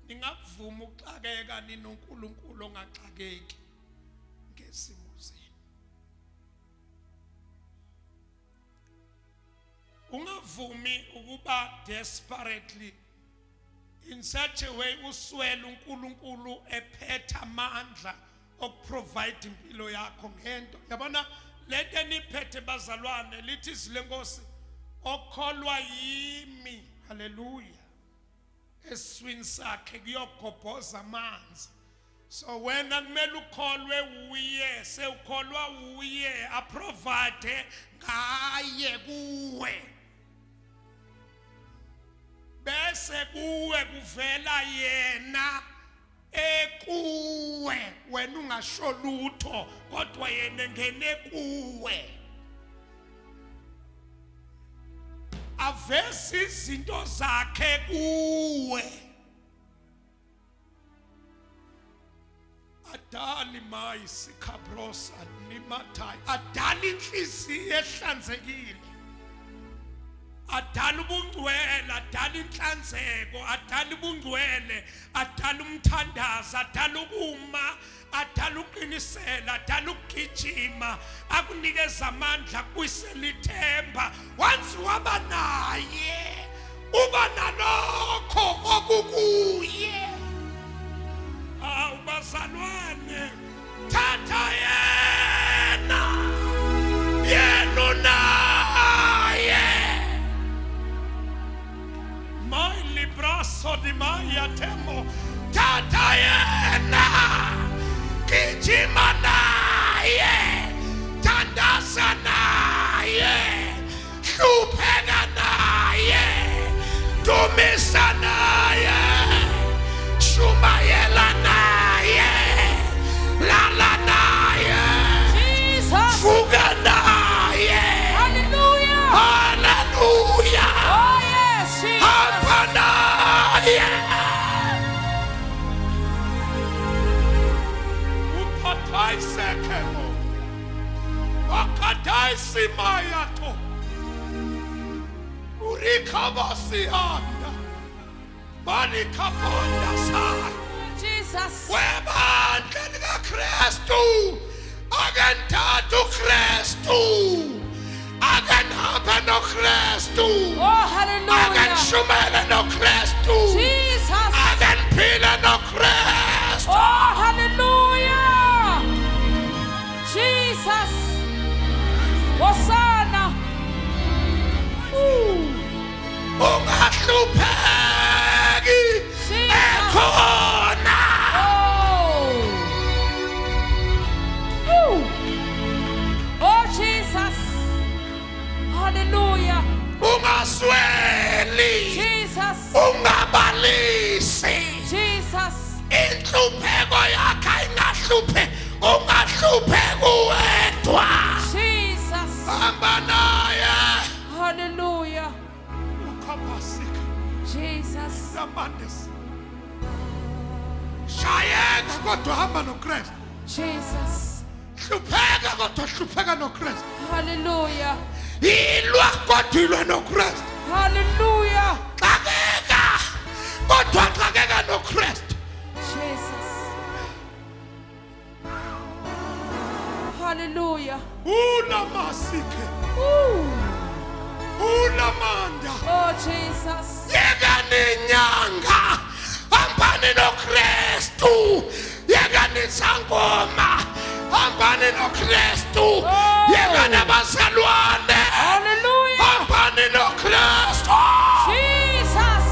ningavuma ukuxakeka ninoNkulunkulu ongaxakeki ngesimo zenu. Ungavumi ukuba desperately in such a way uswele uNkulunkulu ephethe amandla okuprovide impilo yakho ngento. Yabona lento eniphethe bazalwane lithi silenkosi okholwa yimi, haleluya, eswini sakhe kuyogobhoza amanzi. So wena kumele ukholwe uye, sewukholwa uye aprovide ngaye kuwe, bese kuwe kuvela yena ekuwe, wena ungasho lutho kodwa yena ngene kuwe avesi izinto zakhe kuwe. Adali mai sikabrosa nimatai, adali inhliziyo ehlanzekile, adala ubungcwele, adala inhlanzeko, adala ubungcwele, adala umthandazo, adala ukuma, adala uqinisela, adala ukugijima, akunikeza amandla kuyisela ithemba. Once waba naye uba nalokho okukuye. Ubazalwane thatha yena, yena naye my libraso di maya temo, thatha yena, gijima naye, thandaza naye, hlupheka naye, dumisa naye, shumayela naye, lala naye, fuga naye. Hallelujah. Hallelujah. Oh yes, Jesus. Hapa naye. Upatai sekemo, akatai simayato, urikabasi anda, manikaponda sai. Jesus. Webandla likaKristu akanthatha uKristu, akanhamba noKristu, Oh hallelujah. akanishumela noKristu, Jesus. akanphila noKristu. Oh hallelujah. Jesus. Hosanna. Ungahlupheki ekhona. Oh Jesus. Hallelujah. Ungasweli, Jesus. ungabalisi. Jesus. Inhlupheko yakhe ingahluphe, ungahlupheki uwedwa. Jesus. Hamba naye. Hallelujah. Ukhabasika Jesus. lamandisi. Shayeka kodwa hamba noKristu. Jesus. Hlupheka kodwa hlupheka noKristu. Hallelujah. Ilwa kodwa ilwa noKristu. Hallelujah. Xakeka kodwa xakeka noKristu. Jesus. Hallelujah. Unamasike, unamanda. Oh Jesus. Yeka nenyanga, hambani noKristu. Yeka nesangoma, hambani noKristu. Yeka nabazalwane, Hallelujah. hambani noKristu. Jesus.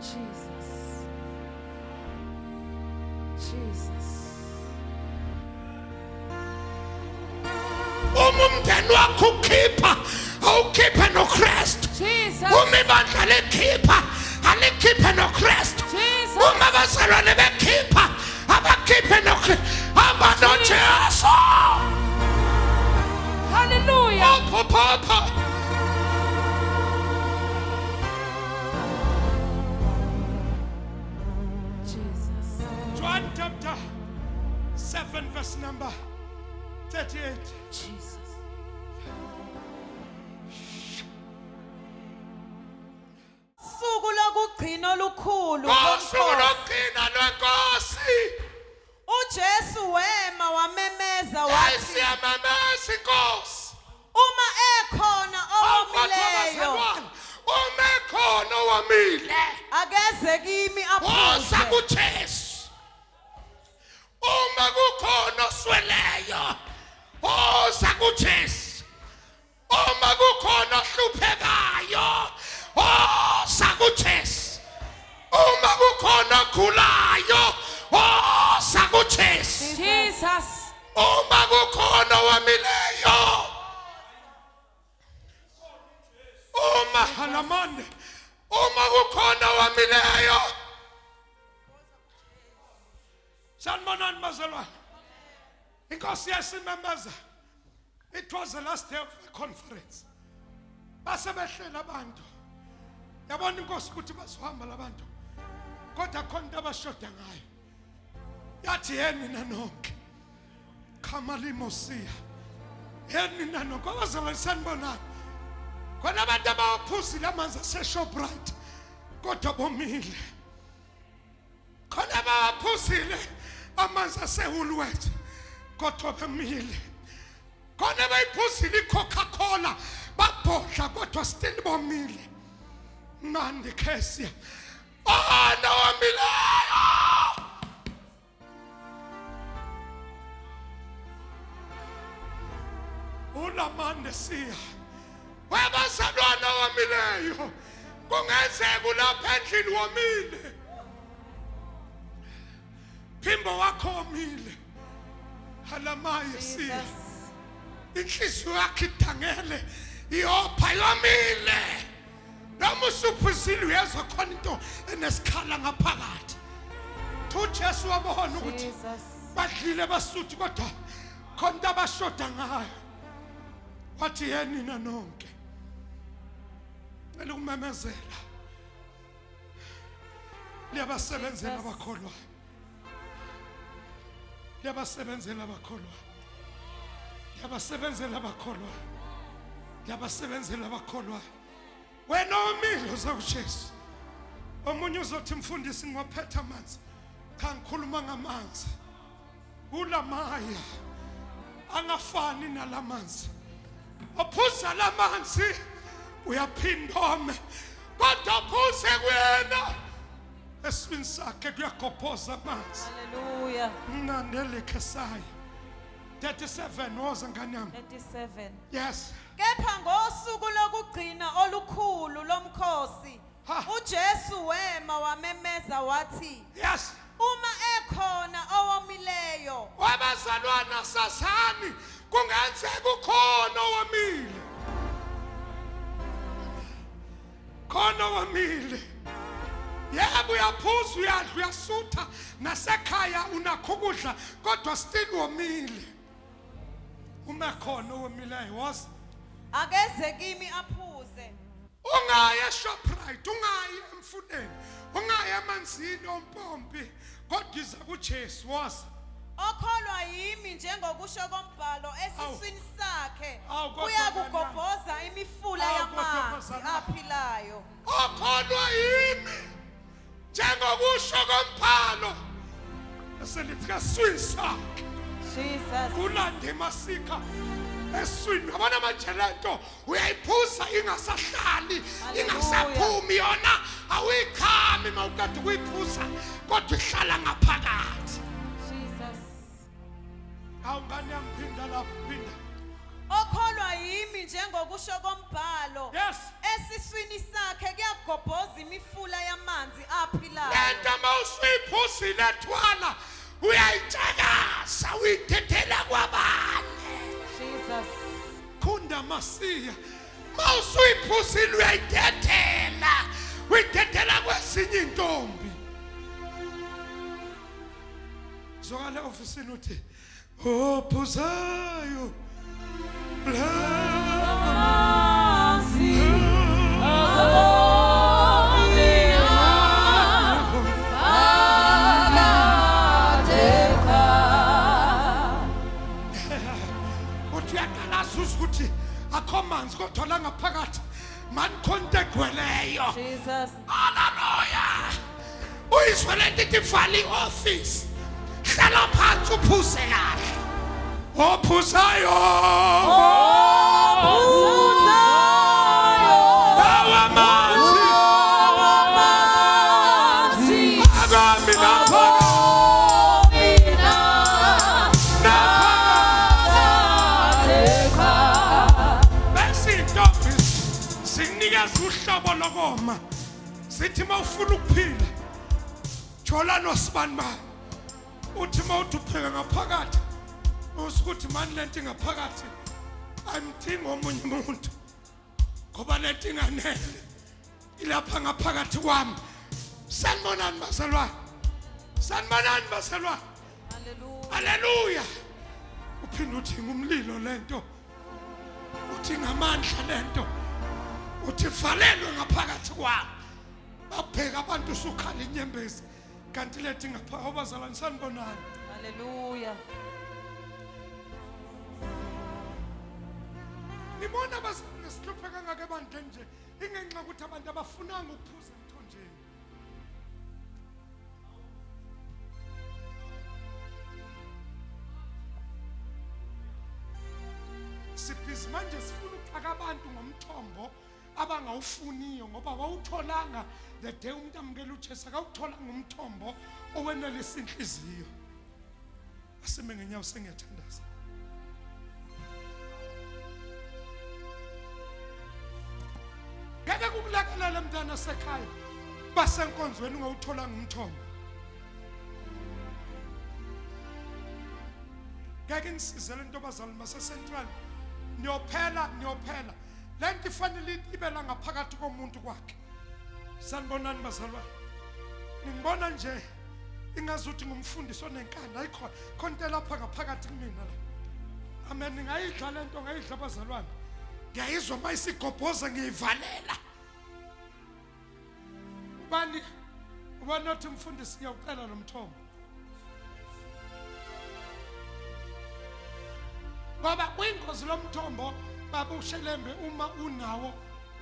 Jesus. Jesus. Umumndeni wakho ukhipha, awukhiphe noKristu. Jesus. Uma ibandla lekhipha, alikhiphe noKristu. Jesus. Uma abazalwane bekhipha, abakhiphe noKristu. Hamba noJesu. Hallelujah. Papa. Jesus. John chapter 11 verse number 38. Jesus. Suku lokugcina olukhulu Ngosuku lomkhosi. lokugcina lwenkosi uJesu wema wamemeza wathi siyamameza inkosi. uma ekhona owomileyo Uma ekhona owamile akeze kimi woza aphuze. kuJesu. Uma kukhona osweleyo woza kuJesu. Uma kukhona ohluphekayo woza kuJesu. Uma kukhona ogulayo woza kuJesu. Jesus. Uma kukhona owamileyo halamande uma kukhona owamileyo. Sanibonani bazalwane. Inkosi yasimemeza. It was the last day of the conference. Basebehlela abantu. Yabona inkosi ukuthi bazohamba labantu. Kodwa khona into abashoda ngayo. Yathi yeni nanonke. Khamalimosia. Yeni nanonke abazalwane sanibonani. Khona abantu abaphuzile amanzi aseShoprite kodwa bomile. Khona abaphuzile amanzi aseWoolworths kodwa bomile. Khona abayiphuzile iCoca-Cola babhodla kodwa still bomile. Mandi Kesia. Ana wamileyo. Ulamande siya. Wabazalwana wamileyo. Kungenzeka lapha endlini wamile. Phimbo wakho wamile. Halamaye siya. Inhliziyo yakhe idangele. Iyopha yomile. Noma usuphuzile uyezwa khona into enesikhala ngaphakathi. uJesu wabona ukuthi badlile basuthi kodwa khona into abashoda ngayo. Wathi yeni nanonke elokumemezela liyabasebenzela abakholwayo. Liyabasebenzela abakholwayo. Liyabasebenzela abakholwayo. Liyabasebenzela abakholwayo. Wena umile uzokuJesu. Omunye uzothi mfundisi ngophetha amanzi. Kangikhuluma ngamanzi. Ulamaya angafani nalamanzi. Ophuza lamanzi uyaphindome. Kodwa phuze kuyena eswini sakhe kuyagobhoza amanzi. Hallelujah. Mnandele Kesaya 37 woza ngani yami. 37. Yes. Kepha ngosuku lokugcina olukhulu lomkhosi uJesu wema wamemeza wathi Yes. uma ekhona owomileyo Wabazalwana sasani kungenzeka ukhona owamile. Khona owamile. Yebo uyaphuza uyadla uyasutha nasekhaya unakho ukudla kodwa still womile. Uma khona owomileyo was akeze kimi aphuze. ungaya eShoprite, ungaya emfuleni, ungaya emanzini ompompi kodwa iza kuJesu was Okholwa yimi njengokusho kombhalo esiswini sakhe kodwa uyakugobhoza imifula yamanzi kodwa aphilayo. okholwa yimi njengokusho kombhalo eselithi kaswini sakhe Jesus. kulande masika eswini. Yabona manje lento uyayiphuza ingasahlali ingasaphumi yona awuyikhami mawukade kuyiphuza kodwa ihlala ngaphakathi. Jesus. Awungani yamphinda lapho phinda. Okholwa yimi njengokusho kombhalo Yes. esiswini sakhe kuyagobhoza imifula yamanzi aphilayo. Lento mawusiphuzile thwala uyayitshakaza uyithethela kwabanye. Jesus. Khunda masiya mawusiphuzile uyayithethela uyithethela kwesinye intombi. Zokala ofisini uthi ophuzayo amanzi kodwa la ngaphakathi man khonto egcweleyo. Jesus. Hallelujah. Uyizwe lento ithi valley office. Hlala phansi uphuze kahle. Ophuzayo. Lawa manzi. Agami lapha. Besintombi sinikeza uhlobo lokoma. Sithi mawufuna ukuphila. Jola noSibanibani. Uthi mawudupheka ngaphakathi. Usukuthi manje lento ngaphakathi ayimdingi omunye umuntu. Ngoba lento inganele. Ilapha ngaphakathi kwami. Sanibonani bazalwane. Sanibonani bazalwane. Hallelujah. Hallelujah. Uphinde uthi ngumlilo lento. Uthi ngamandla lento. Uthi valelwe ngaphakathi kwami. Bapheka abantu usukhala inyembezi. Kanti lethi ngaphakathi abazalwane sanibonani. Hallelujah. Ngibona abazalwane sihlupheka ngake bandle nje. Ingenxa ukuthi abantu abafunanga ukuphuza emthonjeni. Sibhizi manje sifuna ukuxaka abantu ngomthombo abangawufuniyo ngoba awutholanga the day umuntu amukela uJesu akawutholanga umthombo owenelisa inhliziyo. Asime ngenyawo sengiyathandaza. Ngeke kukulekelela mntana sekhaya basenkonzweni ungawutholanga umthombo. Ngeke nisizele into bazalwane base-Central. Niyophela. Lento ifanele ibe la ngaphakathi komuntu kwakhe. Sanibonani bazalwane. Ngibona nje ingazuthi ngumfundisi onenkanda ayikho khonto lapha ngaphakathi kumina la. Amen. Ngayidla lento ngayidla bazalwane. Ngiyayizwa mayisigobhoza ngiyivalela. Ubani nothi umfundisi ngiyawucela nomthombo. Ngoba kwingozi lomthombo babushelembe uma unawo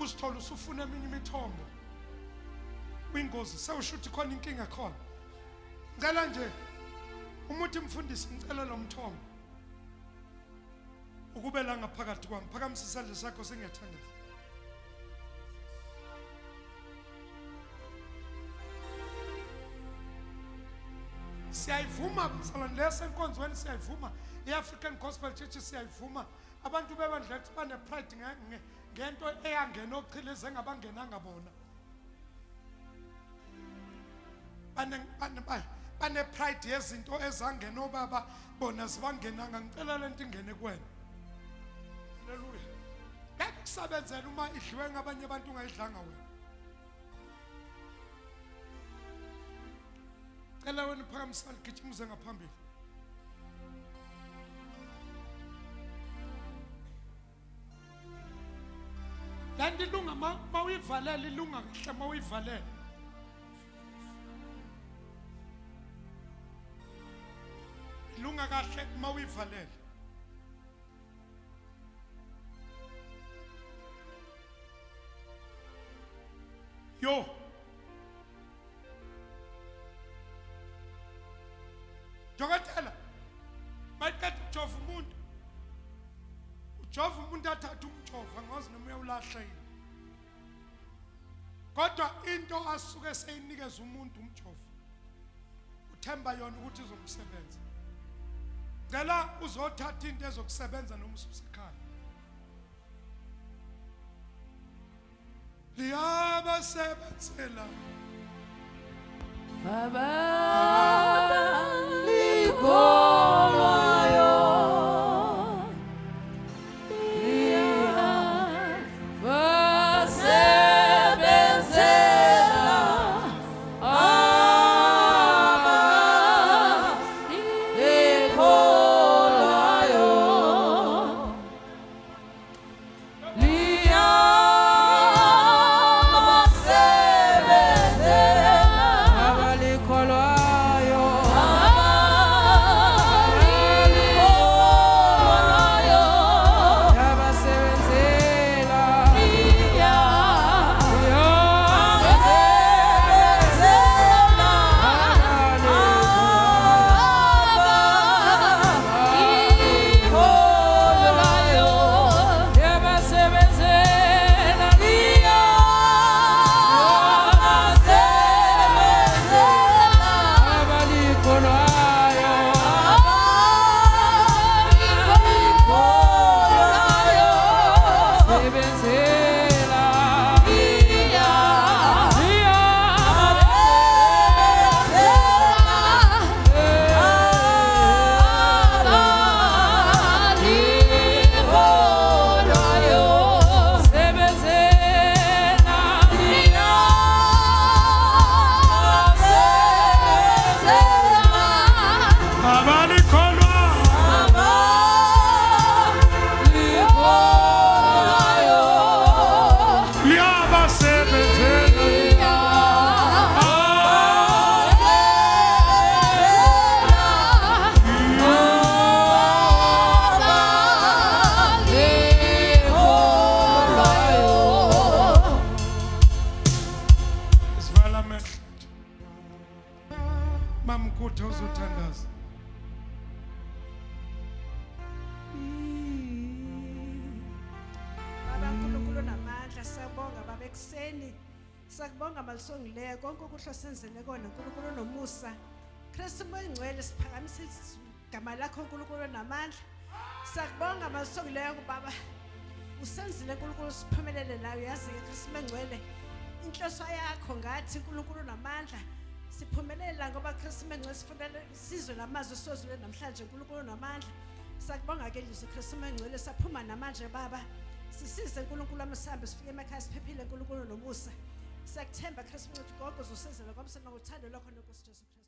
usithola usufuna eminye imithombo. Kwingozi sewushuthi khona inkinga khona. Ngicela nje umuthi mfundisi ngicela lo mthombo. Ukube la ngaphakathi kwami phakamisa isandla sakho sengiyathandaza. Siyayivuma bazalwane lesenkonzweni siyayivuma. I-African Gospel Church siyayivuma. Abantu bebandla ethi bane pride ngento eyangena ochileze ngabangenanga bona. Bane pride yezinto ezangena obaba bona zibangenanga. Ngicela lento ingene kuwena. Hallelujah. Ngeke kusebenzele uma idliwe ngabanye abantu ungayidlanga wena. Cela wena uphakamisa ligijima uze ngaphambili. Lento ilunga mawuyivalela ilunga kahle mawuyivalela. Ilunga kahle mawuyivalela. Yo. Dokotela. Mayiqeda ukujova umuntu. Ujova umuntu athatha umjova ngazi noma uyawulahla yini. Kodwa into asuke seyinikeza umuntu umjova. Uthemba yona ukuthi izomsebenza. Ngela uzothatha into ezokusebenza noma ususekhaya. Liyabasebenzela. Baba likholwayo liyabasebenzela likholwayo liyabasebenzela likholwayo uthandaza. Baba uNkulunkulu namandla siyabonga baba ekseni sakubonga malisongileyo konke ukuhlo senzele kona uNkulunkulu nomusa Kristu moyingcwele siphakamisa igama lakho uNkulunkulu namandla sakubonga malisongileyo baba usenzile uNkulunkulu siphumelele nayo yazi ke Kristu mengcwele inhloso yakho ngathi uNkulunkulu namandla siphumelela ngoba Kristu mengcwele sifundele sizwe namazwi sozule namhlanje uNkulunkulu namandla sakubonga ke Jesu Kristu mengcwele saphuma namanje baba sisize uNkulunkulu amasambe sifike emakhaya siphephile uNkulunkulu nomusa siyakuthemba Kristu mncidi gogo uzosenzela kwamsana ngothando lwakho noNkosi Jesu Kristu